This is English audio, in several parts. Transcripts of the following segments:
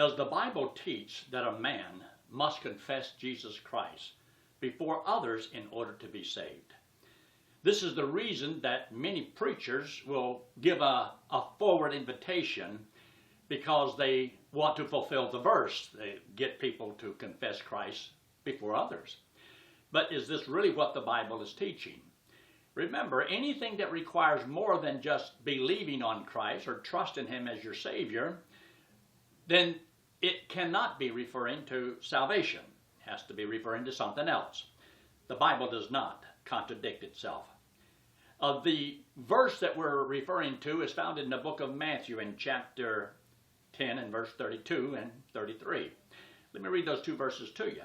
Does the Bible teach that a man must confess Jesus Christ before others in order to be saved? This is the reason that many preachers will give a forward invitation, because they want to fulfill the verse. They get people to confess Christ before others. But is this really what the Bible is teaching? Remember, anything that requires more than just believing on Christ or trusting Him as your Savior, then it cannot be referring to salvation. It has to be referring to something else. The Bible does not contradict itself. The verse that we're referring to is found in the book of Matthew in chapter 10 and verse 32 and 33. Let me read those two verses to you.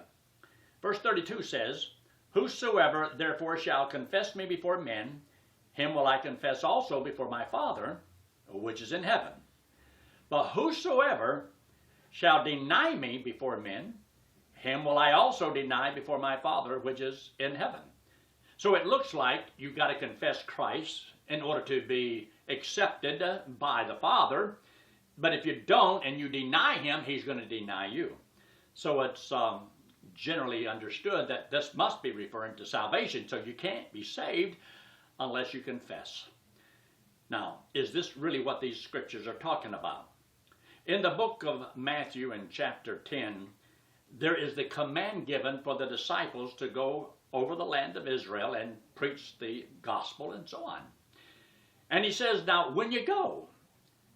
Verse 32 says, "Whosoever therefore shall confess me before men, him will I confess also before my Father, which is in heaven. But whosoever shall deny me before men, him will I also deny before my Father, which is in heaven." So it looks like you've got to confess Christ in order to be accepted by the Father. But if you don't and you deny Him, He's going to deny you. So it's generally understood that this must be referring to salvation. So you can't be saved unless you confess. Now, is this really what these scriptures are talking about? In the book of Matthew in chapter 10, there is the command given for the disciples to go over the land of Israel and preach the gospel and so on. And He says, now when you go,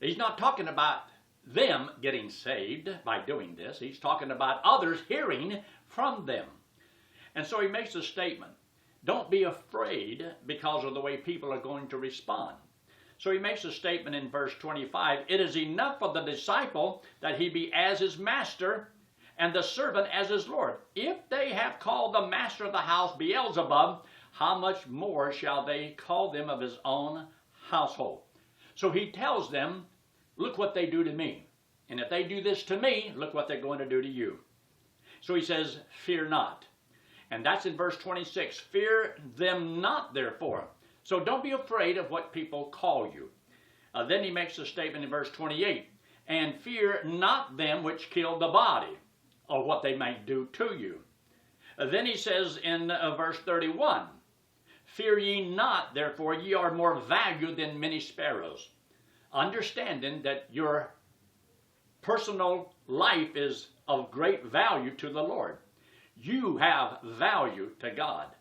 He's not talking about them getting saved by doing this. He's talking about others hearing from them. And so He makes a statement. Don't be afraid because of the way people are going to respond. So He makes a statement in verse 25. "It is enough for the disciple that he be as his master, and the servant as his Lord. If they have called the master of the house Beelzebub, how much more shall they call them of his own household?" So He tells them, look what they do to me. And if they do this to me, look what they're going to do to you. So He says, fear not. And that's in verse 26. Fear them not, therefore. So don't be afraid of what people call you. Then He makes a statement in verse 28. "And fear not them which kill the body," or what they may do to you. Then He says in verse 31, "Fear ye not, therefore ye are more valued than many sparrows." Understanding that your personal life is of great value to the Lord. You have value to God.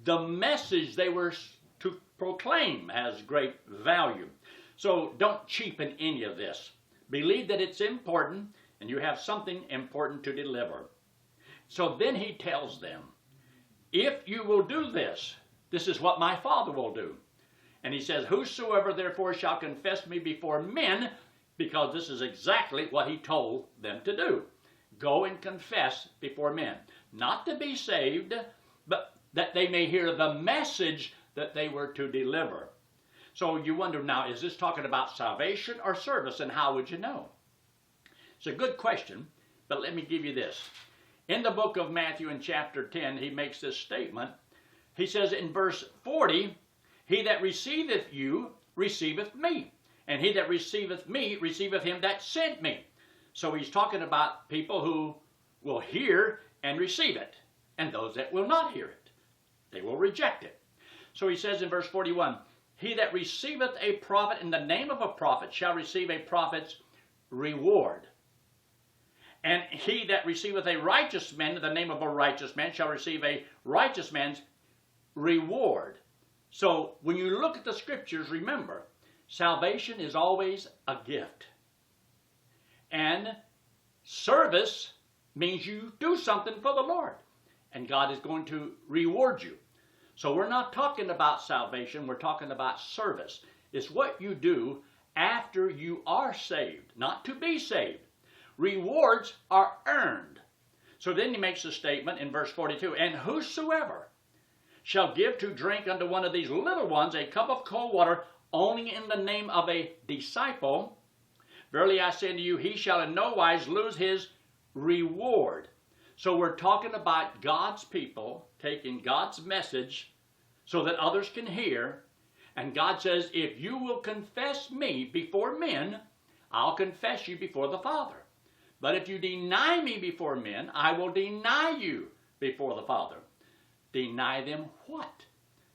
The message they were to proclaim has great value. So don't cheapen any of this. Believe that it's important and you have something important to deliver. So then He tells them, if you will do this, this is what my Father will do. And He says, "Whosoever therefore shall confess me before men," because this is exactly what He told them to do. Go and confess before men. Not to be saved, but that they may hear the message that they were to deliver. So you wonder now, is this talking about salvation or service, and how would you know? It's a good question, but let me give you this. In the book of Matthew in chapter 10, He makes this statement. He says in verse 40, "He that receiveth you receiveth me, and he that receiveth me receiveth him that sent me." So He's talking about people who will hear and receive it, and those that will not hear it. They will reject it. So He says in verse 41, "He that receiveth a prophet in the name of a prophet shall receive a prophet's reward. And he that receiveth a righteous man in the name of a righteous man shall receive a righteous man's reward." So when you look at the scriptures, remember, salvation is always a gift. And service means you do something for the Lord. And God is going to reward you. So we're not talking about salvation, we're talking about service. It's what you do after you are saved, not to be saved. Rewards are earned. So then He makes a statement in verse 42, "And whosoever shall give to drink unto one of these little ones a cup of cold water only in the name of a disciple, verily I say unto you, he shall in no wise lose his reward." So we're talking about God's people taking God's message so that others can hear. And God says, if you will confess me before men, I'll confess you before the Father. But if you deny me before men, I will deny you before the Father. Deny them what?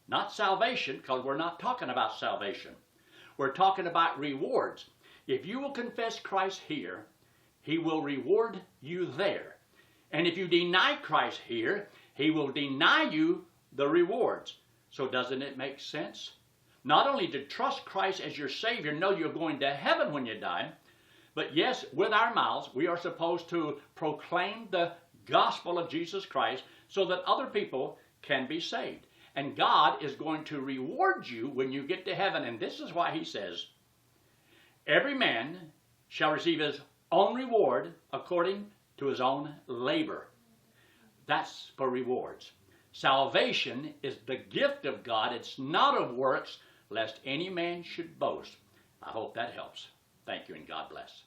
Not salvation, because we're not talking about salvation. We're talking about rewards. If you will confess Christ here, he will reward you there. And if you deny Christ here, he will deny you the rewards. So doesn't it make sense? Not only to trust Christ as your Savior, know you're going to heaven when you die, but yes, with our mouths, we are supposed to proclaim the gospel of Jesus Christ so that other people can be saved. And God is going to reward you when you get to heaven. And this is why he says, every man shall receive his own reward according to his own labor. That's for rewards. Salvation is the gift of God. It's not of works, lest any man should boast. I hope that helps. Thank you, and God bless.